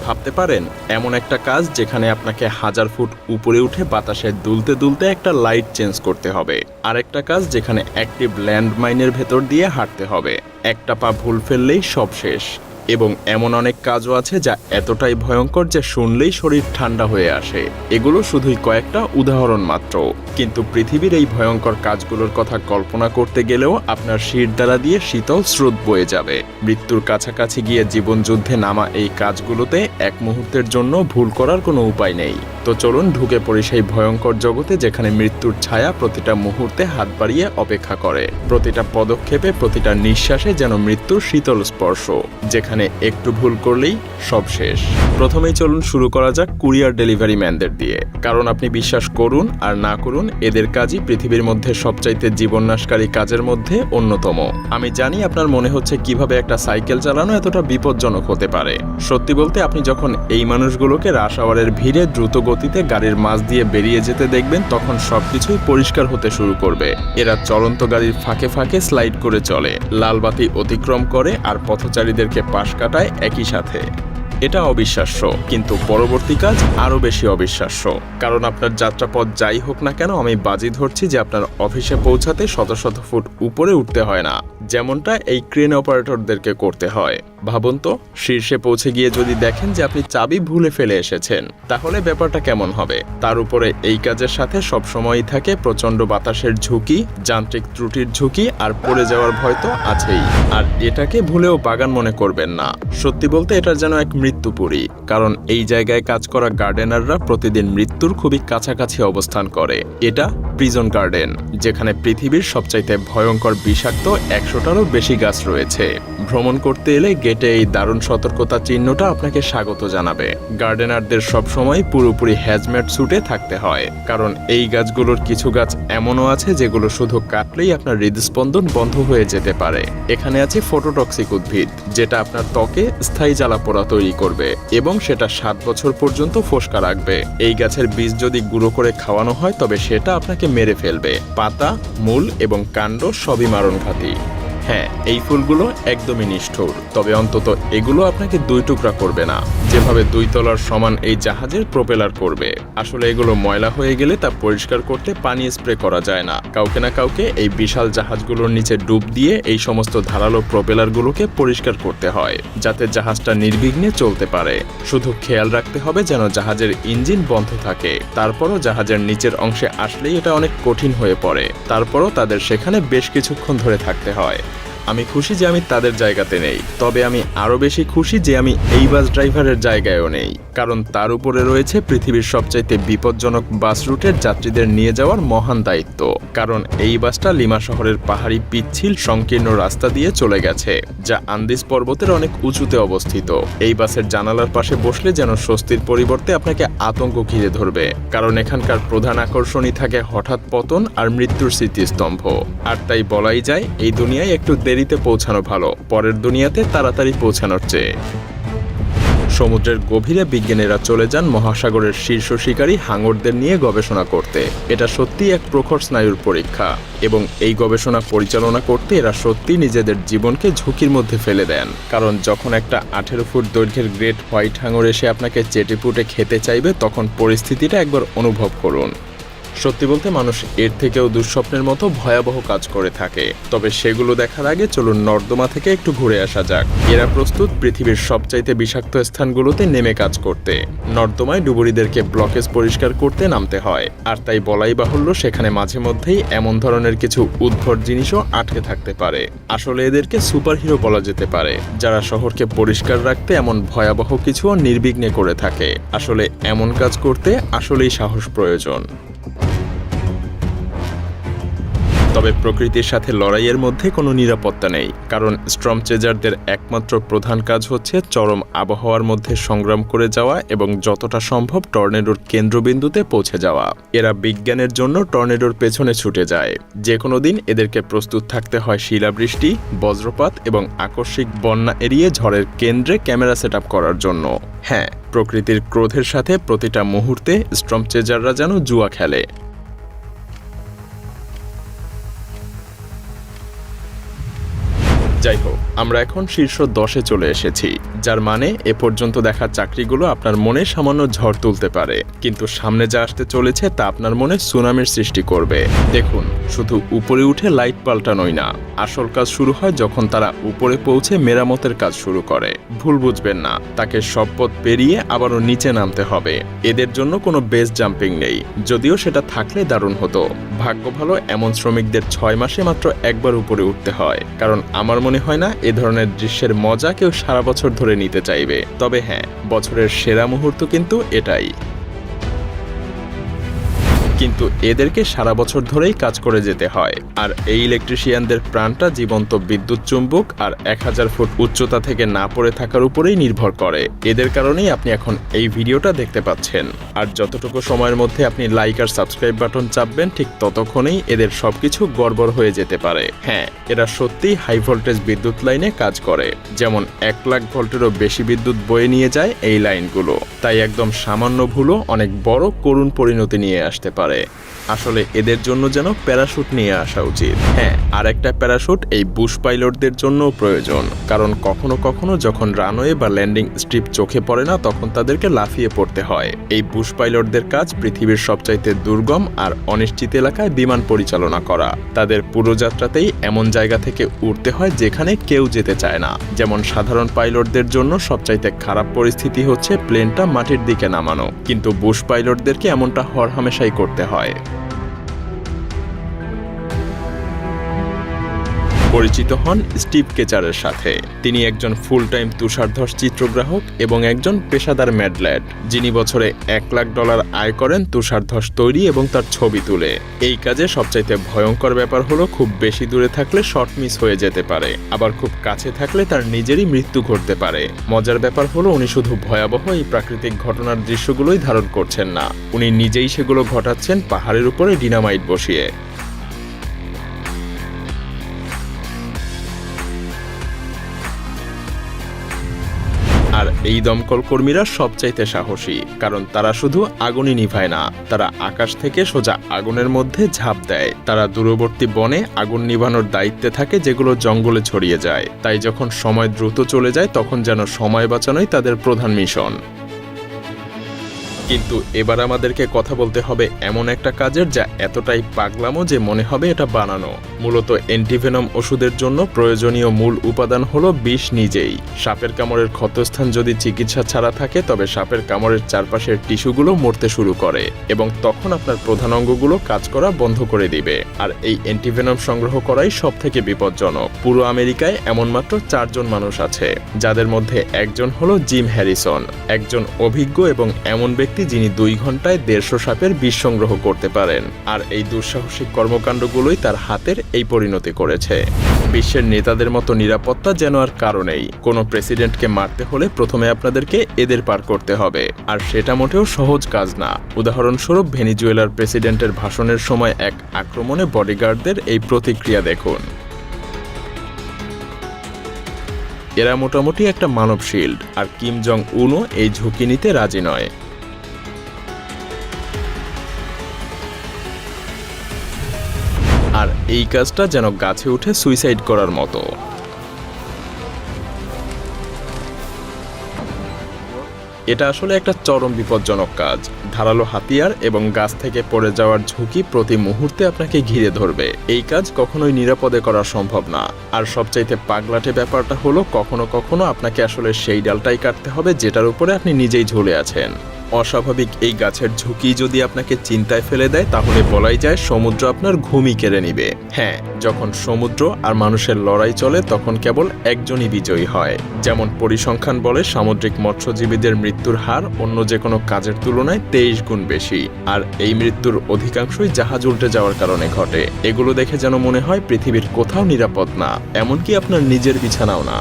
ভাবতে পারেন এমন একটা কাজ যেখানে আপনাকে 1000 ফুট উপরে উঠে বাতাসে দুলতে দুলতে একটা লাইট চেঞ্জ করতে হবে, আরেকটা কাজ যেখানে অ্যাক্টিভ ল্যান্ডমাইনের ভেতর দিয়ে হাঁটতে হবে, একটা পা ভুল ফেললেই সব শেষ। এবং এমন অনেক কাজও আছে যা এতটাই ভয়ঙ্কর যে শুনলেই শরীর ঠান্ডা হয়ে আসে। এগুলো শুধুই কয়েকটা উদাহরণ মাত্র, কিন্তু পৃথিবীর এই ভয়ঙ্কর কাজগুলোর কথা কল্পনা করতে গেলেও আপনার শিরদাঁড়া দিয়ে শীতল স্রোত বয়ে যাবে। মৃত্যুর কাছাকাছি গিয়ে জীবনযুদ্ধে নামা এই কাজগুলোতে এক মুহূর্তের জন্য ভুল করার কোনো উপায় নেই। তো চলুন ঢুকে পড়ি সেই ভয়ঙ্কর জগতে যেখানে মৃত্যুর ছায়া প্রতিটা মুহূর্তে হাত বাড়িয়ে অপেক্ষা করে, প্রতিটা পদক্ষেপে প্রতিটা নিঃশ্বাসে যেন মৃত্যুর শীতল স্পর্শ, যেখানে একটু ভুল করলেই সব শেষ। প্রথমেই চলুন শুরু করা যাক কুরিয়ার ডেলিভারি ম্যানদের দিয়ে, কারণ আপনি বিশ্বাস করুন আর না করুন এদের কাজই পৃথিবীর মধ্যে সবচাইতে জীবননাশকারী কাজের মধ্যে অন্যতম। আমি জানি আপনার মনে হচ্ছে কিভাবে একটা সাইকেল চালানো এতটা বিপজ্জনক হতে পারে। সত্যি বলতে আপনি যখন এই মানুষগুলোকে রাশ আওয়ারের ভিড়ে দ্রুত গতিতে গাড়ির মাঝ দিয়ে বেরিয়ে যেতে দেখবেন তখন সবকিছুই পরিষ্কার হতে শুরু করবে। এরা চলন্ত গাড়ির ফাঁকে ফাঁকে স্লাইড করে চলে, লাল বাতি অতিক্রম করে আর পথচারীদেরকে পাশ কাটায় একই সাথে। এটা অবিশ্বাস্য, কিন্তু পরবর্তী কাজ আরও বেশি অবিশ্বাস্য। কারণ আপনার যাত্রাপথ যাই হোক না কেন, আমি বাজি ধরছি যে আপনার অফিসে পৌঁছাতে শত শত ফুট উপরে উঠতে হয় না, যেমনটা এই ক্রেন অপারেটরদেরকে করতে হয়। ভাবুন তো, শীর্ষে পৌঁছে গিয়ে যদি দেখেন যে আপনি চাবি ভুলে ফেলে এসেছেন, তাহলে ব্যাপারটা কেমন হবে? তার উপরে এই কাজের সাথে সবসময়ই থাকে প্রচণ্ড বাতাসের ঝুঁকি, যান্ত্রিক ত্রুটির ঝুঁকি আর পড়ে যাওয়ার ভয় তো আছেই। আর এটাকে ভুলেও বাগান মনে করবেন না। সত্যি বলতে এটার যেন এক মৃত্যুপুরী, কারণ এই জায়গায় কাজ করা গার্ডেনাররা প্রতিদিন মৃত্যুর খুবই কাছাকাছি অবস্থান করে। এটা প্রিজন গার্ডেন, যেখানে পৃথিবীর সবচাইতে ভয়ঙ্কর বিষাক্ত 100টারও বেশি গাছ রয়েছে। ভ্রমণ করতে এলে গেটে এই দারুণ সতর্কতা চিহ্নটা আপনাকে স্বাগত জানাবে। গার্ডেনারদের সবসময় পুরোপুরি হ্যাজমেট স্যুটে থাকতে হয়, কারণ এই গাছগুলোর কিছু গাছ এমনও আছে যেগুলো শুধু কাটলেই আপনার হৃদস্পন্দন বন্ধ হয়ে যেতে পারে। এখানে আছে ফটোটক্সিক উদ্ভিদ, যেটা আপনার ত্বকে স্থায়ী জ্বালাপোড়া তৈরি করবে এবং সেটা 7 বছর পর্যন্ত ফোস্কা রাখবে। এই গাছের বীজ যদি গুঁড়ো করে খাওয়ানো হয় তবে সেটা আপনাকে মেরে ফেলবে। পাতা, মূল এবং কাণ্ড সবই মারণঘাতী। হ্যাঁ, এই ফুলগুলো একদমই নিষ্ঠুর, তবে অন্তত এগুলো আপনাকে 2 টুকরা করবে না, যেভাবে 2 তলার সমান এই জাহাজের প্রোপেলার করবে। আসলে এগুলো ময়লা হয়ে গেলে তা পরিষ্কার করতে পানি স্প্রে করা যায় না। কাউকে না কাউকে এই বিশাল জাহাজগুলোর নিচে ডুব দিয়ে এই সমস্ত ধারালো প্রোপেলারগুলোকে পরিষ্কার করতে হয়, যাতে জাহাজটা নির্বিঘ্নে চলতে পারে। শুধু খেয়াল রাখতে হবে যেন জাহাজের ইঞ্জিন বন্ধ থাকে। তারপরও জাহাজের নিচের অংশে আসলেই এটা অনেক কঠিন হয়ে পড়ে। তারপরও তাদের সেখানে বেশ কিছুক্ষণ ধরে থাকতে হয়। আমি খুশি যে আমি তাদের জায়গাতে নেই, তবে আমি আরও বেশি খুশি যে আমি এই বাস ড্রাইভারের জায়গায়ও নেই, কারণ তার উপরে রয়েছে পৃথিবীর সবচাইতে বিপজ্জনক বাস রুটের যাত্রীদের নিয়ে যাওয়ার মহান দায়িত্ব। কারণ এই বাসটা লিমা শহরের পাহাড়ি পিচ্ছিল সংকীর্ণ রাস্তা দিয়ে চলে গেছে, যা আন্দিজ পর্বতের অনেক উঁচুতে অবস্থিত। এই বাসের জানালার পাশে বসলে যেন স্বস্তির পরিবর্তে আপনাকে আতঙ্ক ঘিরে ধরবে, কারণ এখানকার প্রধান আকর্ষণই থাকে হঠাৎ পতন আর মৃত্যুর স্মৃতিস্তম্ভ। আর তাই বলাই যায় এই দুনিয়ায় একটু দেরিতে পৌঁছানো ভালো, পরের দুনিয়াতে তাড়াতাড়ি পৌঁছানোর চেয়ে। সমুদ্রের গভীরে বিজ্ঞানীরা চলে যান মহাসাগরের শীর্ষ শিকারী হাঙরদের নিয়ে গবেষণা করতে। এটা সত্যিই এক প্রখর স্নায়ুর পরীক্ষা, এবং এই গবেষণা পরিচালনা করতে এরা সত্যি নিজেদের জীবনকে ঝুঁকির মধ্যে ফেলে দেন। কারণ যখন একটা 18 ফুট দৈর্ঘ্যের গ্রেট হোয়াইট হাঙর এসে আপনাকে চেটেপুটে খেতে চাইবে, তখন পরিস্থিতিটা একবার অনুভব করুন। সত্যি বলতে মানুষ এর থেকেও দুঃস্বপ্নের মতো ভয়াবহ কাজ করে থাকে, তবে সেগুলো দেখার আগে চলুন নর্দমা থেকে একটু ঘুরে আসা যাক। এরা প্রস্তুত পৃথিবীর সবচাইতে বিষাক্ত স্থানগুলোতে নেমে কাজ করতে। নর্দমায় ডুবুরিদেরকে ব্লকেজ পরিষ্কার করতে নামতে হয়, আর তাই বলাই বাহুল্য সেখানে মাঝে মধ্যেই এমন ধরনের কিছু উদ্ভট জিনিসও আটকে থাকতে পারে। আসলে এদেরকে সুপারহিরো বলা যেতে পারে, যারা শহরকে পরিষ্কার রাখতে এমন ভয়াবহ কিছুও নির্বিঘ্নে করে থাকে। আসলে এমন কাজ করতে আসলেই সাহস প্রয়োজন। তবে প্রকৃতির সাথে লড়াইয়ের মধ্যে কোনো নিরাপত্তা নেই, কারণ স্টর্মচেজারদের একমাত্র প্রধান কাজ হচ্ছে চরম আবহাওয়ার মধ্যে সংগ্রাম করে যাওয়া এবং যতটা সম্ভব টর্নেডোর কেন্দ্রবিন্দুতে পৌঁছে যাওয়া। এরা বিজ্ঞানের জন্য টর্নেডোর পেছনে ছুটে যায়। যে কোনো দিন এদেরকে প্রস্তুত থাকতে হয় শিলাবৃষ্টি, বজ্রপাত এবং আকস্মিক বন্যা এড়িয়ে ঝড়ের কেন্দ্রে ক্যামেরা সেট আপ করার জন্য। হ্যাঁ, প্রকৃতির ক্রোধের সাথে প্রতিটা মুহূর্তে স্টর্মচেজাররা যেন জুয়া খেলে। যাই হোক, আমরা এখন শীর্ষ 10-এ চলে এসেছি, যার মানে এ পর্যন্ত দেখা চাকরিগুলো আপনার মনে সামান্য ঝড় তুলতে পারে, কিন্তু সামনে যা আসতে চলেছে তা আপনার মনে সুনামির সৃষ্টি করবে। দেখুন, শুধু উপরে উঠে লাইট পাল্টানোই না, আসল কাজ শুরু হয় যখন তারা উপরে পৌঁছে মেরামতের কাজ শুরু করে। ভুল বুঝবেন না, তাকে সব পথ পেরিয়ে আবারও নিচে নামতে হবে। এদের জন্য কোনো বেস জাম্পিং নেই, যদিও সেটা থাকলে দারুণ হতো। ভাগ্য ভালো এমন শ্রমিকদের 6 মাসে মাত্র একবার উপরে উঠতে হয়, কারণ আমার মনে হয় না এ ধরনের দৃশ্যের মজা কেউ সারা বছর ধরে নিতে চাইবে। তবে হ্যাঁ, বছরের সেরা মুহূর্ত কিন্তু এটাই। কিন্তু এদেরকে সারা বছর ধরেই কাজ করে যেতে হয়, আর এই ইলেকট্রিশিয়ানদের প্রাণটা জীবন্ত বিদ্যুৎ চুম্বক আর 1000 ফুট উচ্চতা থেকে না পড়ে থাকার উপরেই নির্ভর করে। এদের কারণেই আপনি এখন এই ভিডিওটা দেখতে পাচ্ছেন। আর যতটুকু সময়ের মধ্যে আপনি লাইক আর সাবস্ক্রাইব বাটন চাপবেন, ঠিক ততক্ষণেই এদের সবকিছু গড়বড় হয়ে যেতে পারে। হ্যাঁ, এরা সত্যিই হাই ভোল্টেজ বিদ্যুৎ লাইনে কাজ করে, যেমন 1 লাখ ভোল্টেরও বেশি বিদ্যুৎ বয়ে নিয়ে যায় এই লাইনগুলো। তাই একদম সামান্য ভুলও অনেক বড় করুণ পরিণতি নিয়ে আসতে পারে। আসলে এদের জন্য যেন প্যারাশুট নিয়ে আসা উচিত। হ্যাঁ, আর একটা প্যারাশুট এই বুশ পাইলটদের জন্য প্রয়োজন, কারণ কখনো কখনো যখন রানওয়ে বা ল্যান্ডিং স্ট্রিপ চোখে পড়ে না, তখন তাদেরকে লাফিয়ে পড়তে হয়। এই বুশ পাইলটদের কাজ পৃথিবীর সবচাইতে দুর্গম আর অনিশ্চিত এলাকায় বিমান পরিচালনা করা। তাদের পুরো যাত্রাতেই এমন জায়গা থেকে উঠতে হয় যেখানে কেউ যেতে চায় না। যেমন সাধারণ পাইলটদের জন্য সবচাইতে খারাপ পরিস্থিতি হচ্ছে প্লেনটা মাটির দিকে নামানো, কিন্তু বুশ পাইলটদেরকে এমনটা হরহামেশাই করতে হয়। পরিচিত হন স্টিভ কেচারের সাথে। তিনি একজন ফুল টাইম তুষারধস চিত্রগ্রাহক এবং একজন পেশাদার ম্যাডল্যাড, যিনি বছরে $1 লাখ আয় করেন তুষারধস তৈরি এবং তার ছবি তুলে। এই কাজে সবচাইতে ভয়ঙ্কর ব্যাপার হলো খুব বেশি দূরে থাকলে শর্ট মিস হয়ে যেতে পারে, আবার খুব কাছে থাকলে তার নিজেরই মৃত্যু ঘটতে পারে। মজার ব্যাপার হলো উনি শুধু ভয়াবহ এই প্রাকৃতিক ঘটনার দৃশ্যগুলোই ধারণ করছেন না, উনি নিজেই সেগুলো ঘটাচ্ছেন পাহাড়ের উপরে ডিনামাইট বসিয়ে। আর এই দমকল কর্মীরা সবচাইতে সাহসী, কারণ তারা শুধু আগুনই নিভায় না, তারা আকাশ থেকে সোজা আগুনের মধ্যে ঝাঁপ দেয়। তারা দূরবর্তী বনে আগুন নিভানোর দায়িত্বে থাকে, যেগুলো জঙ্গলে ছড়িয়ে যায়। তাই যখন সময় দ্রুত চলে যায়, তখন যেন সময় বাঁচানোই তাদের প্রধান মিশন। কিন্তু এবার আমাদেরকে কথা বলতে হবে এমন একটা কাজের যা এতটাই পাগলামো যে মনে হবে এটা বানানো। মূলত অ্যান্টিভেনম ওষুধের জন্য প্রয়োজনীয় মূল উপাদান হলো বিষ নিজেই। সাপের কামড়ের ক্ষতস্থান যদি চিকিৎসা ছাড়া থাকে, তবে সাপের কামড়ের চারপাশের টিস্যুগুলো মরতে শুরু করে এবং তখন আপনার প্রধান অঙ্গগুলো কাজ করা বন্ধ করে দিবে। আর এই অ্যান্টিভেনম সংগ্রহ করাই সবথেকে বিপজ্জনক। পুরো আমেরিকায় এমন মাত্র 4 জন মানুষ আছে, যাদের মধ্যে একজন হলো জিম হ্যারিসন, একজন অভিজ্ঞ এবং এমন ব্যক্তি যিনি 2 ঘন্টায় 150 সাপের বিষ সংগ্রহ করতে পারেন। আর এই দুঃসাহসিক কর্মকাণ্ডগুলোই তার হাতের এই পরিণতি করেছে। বিশ্বের নেতাদের মতো নিরাপত্তা যেন আর কারো নেই। কোনো প্রেসিডেন্টকে মারতে হলে প্রথমে আপনাদেরকে এদের পার করতে হবে, আর সেটা মোটেও সহজ কাজ না। উদাহরণস্বরূপ ভেনিজুয়েলার প্রেসিডেন্টের ভাষণের সময় এক আক্রমণে বডিগার্ডদের এই প্রতিক্রিয়া দেখুন। এরা মোটামুটি একটা মানব শিল্ড, আর কিম জং উনও এই ঝুঁকি নিতে রাজি নয়। আর এই কাজটা যেন গাছে উঠে সুইসাইড করার মতো। এটা আসলে একটা চরম বিপজ্জনক কাজ। ধারালো হাতিয়ার এবং গাছ থেকে পড়ে যাওয়ার ঝুঁকি প্রতি মুহূর্তে আপনাকে ঘিরে ধরবে। এই কাজ কখনোই নিরাপদে করা সম্ভব না। আর সবচাইতে পাগলাটে ব্যাপারটা হলো কখনো কখনো আপনাকে আসলে সেই ডালটাই কাটতে হবে যেটার উপরে আপনি নিজেই ঝুলে আছেন। অস্বাভাবিক এই গাছের ঝুঁকি যদি আপনাকে চিন্তায় ফেলে দেয়, তাহলে বলাই যায় সমুদ্র আপনার ঘুমই কেড়ে নিবে। হ্যাঁ, যখন সমুদ্র আর মানুষের লড়াই চলে, তখন কেবল একজনই বিজয়ী হয়। যেমন পরিসংখ্যান বলে সামুদ্রিক মৎস্যজীবীদের মৃত্যুর হার অন্য যে কোনো কাজের তুলনায় 23 গুণ বেশি। আর এই মৃত্যুর অধিকাংশই জাহাজ উল্টে যাওয়ার কারণে ঘটে। এগুলো দেখে যেন মনে হয় পৃথিবীর কোথাও নিরাপদ না, এমনকি আপনার নিজের বিছানাও না।